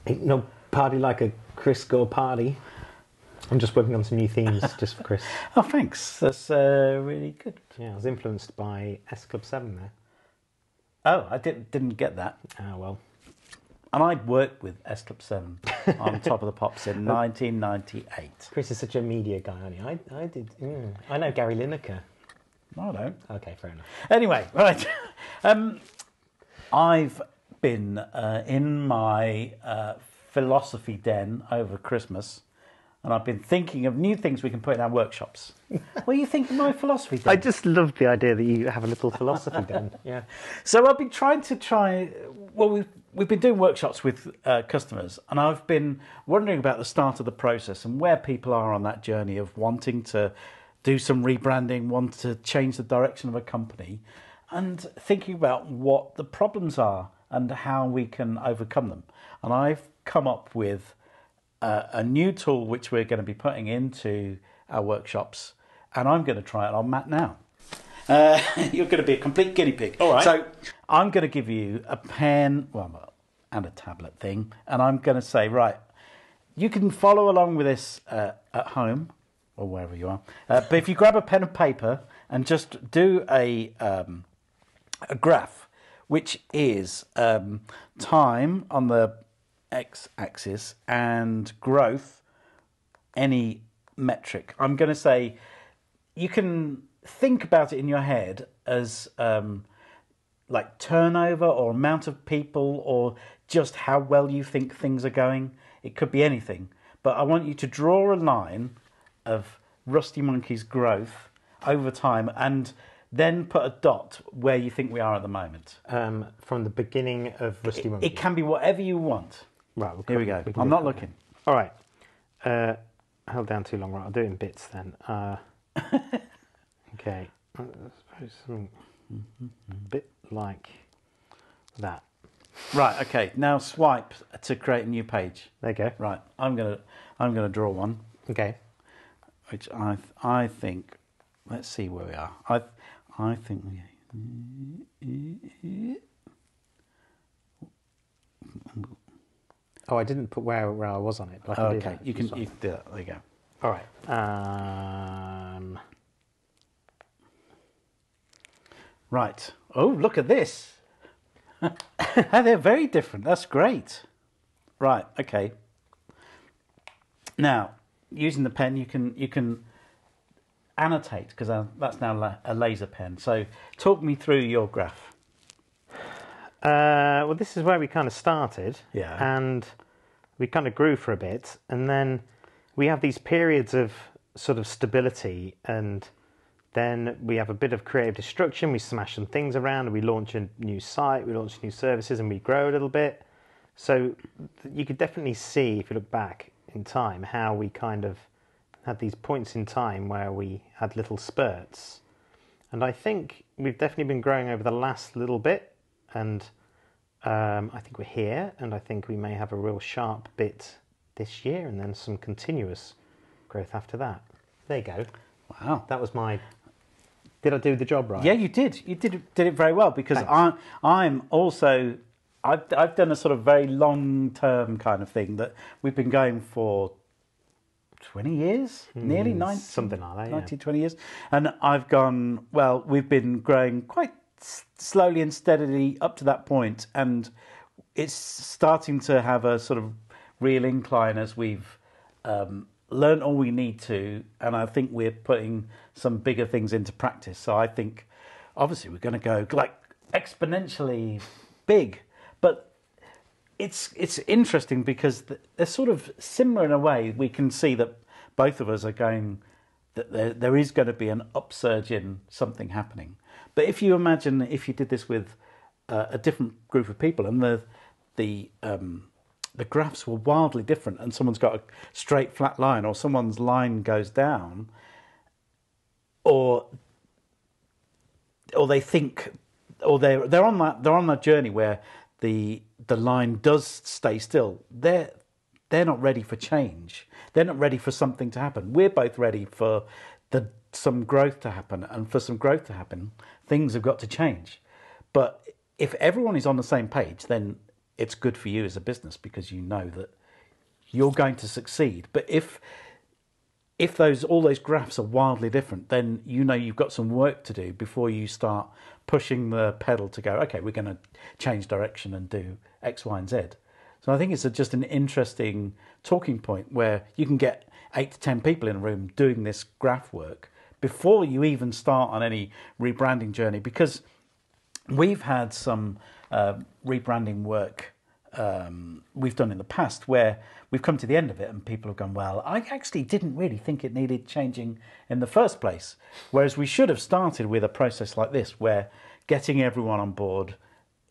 Ain't no party like a Chris Gore party. I'm just working on some new themes just for Chris. Oh, thanks. That's really good. Yeah, I was influenced by S Club 7 there. Oh, I didn't get that. Ah, well. And I'd worked with S Club 7 on Top of the Pops in 1998. Chris is such a media guy, aren't he? I did. I know Gary Lineker. No, I don't. Okay, fair enough. Anyway, right. I've been in my philosophy den over Christmas, and I've been thinking of new things we can put in our workshops. What do you think of my philosophy den? I just love the idea that you have a little philosophy den. Yeah. So I've been trying to well, we've been doing workshops with customers, and I've been wondering about the start of the process and where people are on that journey of wanting to do some rebranding, want to change the direction of a company, and thinking about what the problems are and how we can overcome them. And I've come up with a new tool which we're going to be putting into our workshops, and I'm going to try it on Matt now. You're going to be a complete guinea pig. All right. So I'm going to give you a pen, and a tablet thing, and I'm going to say, right, you can follow along with this at home or wherever you are. But if you grab a pen and paper and just do a graph, which is time on the x-axis and growth, any metric. I'm going to say you can think about it in your head as like turnover or amount of people or just how well you think things are going. It could be anything. But I want you to draw a line of Rusty Monkey's growth over time and then put a dot where you think we are at the moment. From the beginning of Rusty Monkey. It can be whatever you want. Right, Here we go. I'm not looking. All right. Held down too long. Right, I'll do it in bits then. Okay. I suppose something a bit like that. Right. Okay. Now swipe to create a new page. There you go. Right. I'm gonna draw one. Okay. Which I think. Let's see where we are. I think we. Oh, I didn't put where I was on it. But I can do Okay. that You can do that. There you go. All right. Right. Oh, look at this. They're very different. That's great. Right. Okay. Now, using the pen, you can annotate because that's now a laser pen. So, talk me through your graph. Well, this is where we kind of started. Yeah. And we kind of grew for a bit, and then we have these periods of sort of stability, and then we have a bit of creative destruction. We smash some things around, and we launch a new site, we launch new services, and we grow a little bit. So you could definitely see, if you look back in time, how we kind of had these points in time where we had little spurts. And I think we've definitely been growing over the last little bit, and I think we're here, and I think we may have a real sharp bit this year, and then some continuous growth after that. There you go. Wow. That was my... Did I do the job right? Yeah, you did. You did it very well because Thanks. I'm also I've done a sort of very long term kind of thing that we've been going for 20 years, nearly 90, something like that, 90, 20 years, and I've gone well. We've been growing quite slowly and steadily up to that point, and it's starting to have a sort of real incline as we've learned all we need to, and I think we're putting some bigger things into practice. So I think, obviously, we're going to go like exponentially big, but it's interesting because they're sort of similar in a way. We can see that both of us are going, that there is going to be an upsurge in something happening. But if you imagine if you did this with a different group of people, and the graphs were wildly different, and someone's got a straight flat line, or someone's line goes down, or they think, or they're on that journey where the line does stay still. They're not ready for change. They're not ready for something to happen. We're both ready for some growth to happen, and for some growth to happen, things have got to change. But if everyone is on the same page, then it's good for you as a business because you know that you're going to succeed. But if all those graphs are wildly different, then you know you've got some work to do before you start pushing the pedal to go, okay, we're going to change direction and do X, Y, and Z. So I think it's just an interesting talking point where you can get 8 to 10 people in a room doing this graph work before you even start on any rebranding journey, because we've had some rebranding work we've done in the past where we've come to the end of it and people have gone, well, I actually didn't really think it needed changing in the first place. Whereas we should have started with a process like this where getting everyone on board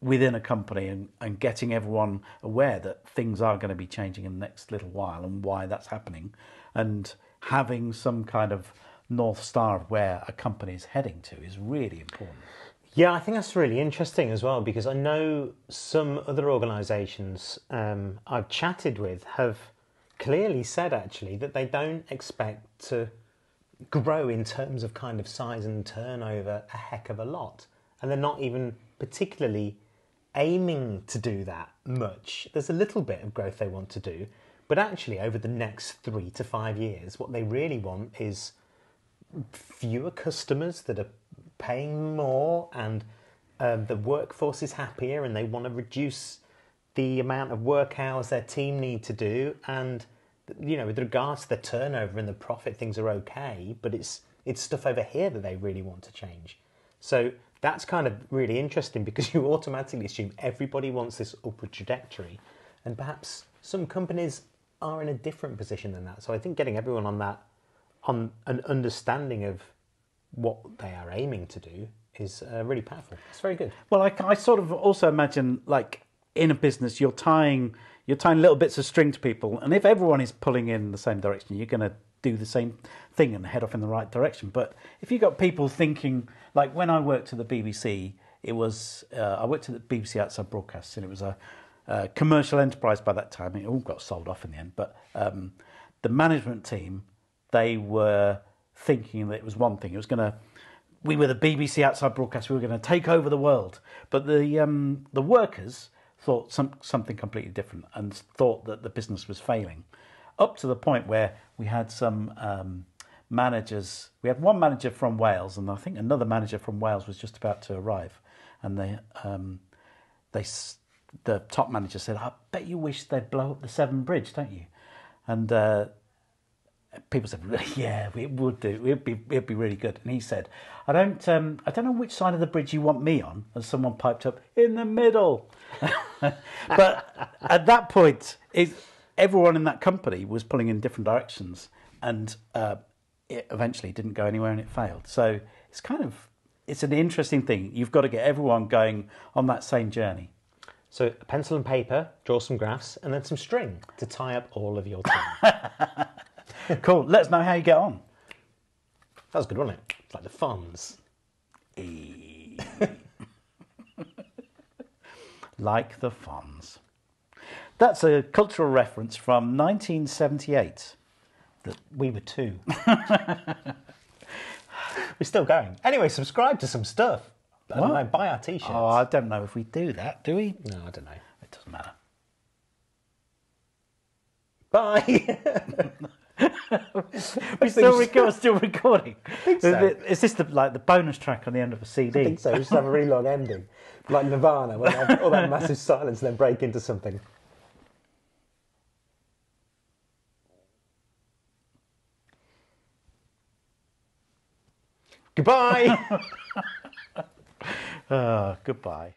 within a company and getting everyone aware that things are going to be changing in the next little while and why that's happening, and having some kind of North Star of where a company is heading to is really important. Yeah, I think that's really interesting as well, because I know some other organisations I've chatted with have clearly said actually that they don't expect to grow in terms of kind of size and turnover a heck of a lot. And they're not even particularly aiming to do that much. There's a little bit of growth they want to do, but actually over the next 3 to 5 years, what they really want is fewer customers that are paying more, and the workforce is happier, and they want to reduce the amount of work hours their team need to do. And with regards to the turnover and the profit, things are okay, but it's stuff over here that they really want to change. So that's kind of really interesting, because you automatically assume everybody wants this upward trajectory, and perhaps some companies are in a different position than that. So I think getting everyone on an understanding of what they are aiming to do is really powerful. It's very good. Well, I sort of also imagine, like in a business, you're tying little bits of string to people, and if everyone is pulling in the same direction, you're going to do the same thing and head off in the right direction. But if you've got people thinking, like when I worked at the BBC, it was I worked at the BBC Outside Broadcasts, and it was a commercial enterprise by that time. It all got sold off in the end, but the management team, they were thinking that it was one thing. We were the BBC Outside Broadcast. We were going to take over the world. But the workers thought something completely different and thought that the business was failing, up to the point where we had some managers. We had one manager from Wales, and I think another manager from Wales was just about to arrive. And the top manager said, "I bet you wish they'd blow up the Severn Bridge, don't you?" And people said, "Yeah, it would do. It'd be really good." And he said, "I don't know which side of the bridge you want me on." And someone piped up, "In the middle." But at that point, everyone in that company was pulling in different directions, and it eventually didn't go anywhere, and it failed. So it's an interesting thing. You've got to get everyone going on that same journey. So a pencil and paper, draw some graphs, and then some string to tie up all of your team. Cool. Let us know how you get on. That was good, wasn't it? It's like the Fonz. Like the Fonz. That's a cultural reference from 1978. That we were 2. We're still going. Anyway, subscribe to some stuff. I don't know, buy our T-shirts. Oh, I don't know if we do that, do we? No, I don't know. It doesn't matter. Bye. We're still recording. I think so. Is this the bonus track on the end of a CD? I think so. We just have a really long ending. Like Nirvana, when they have all that massive silence and then break into something. Goodbye. Goodbye.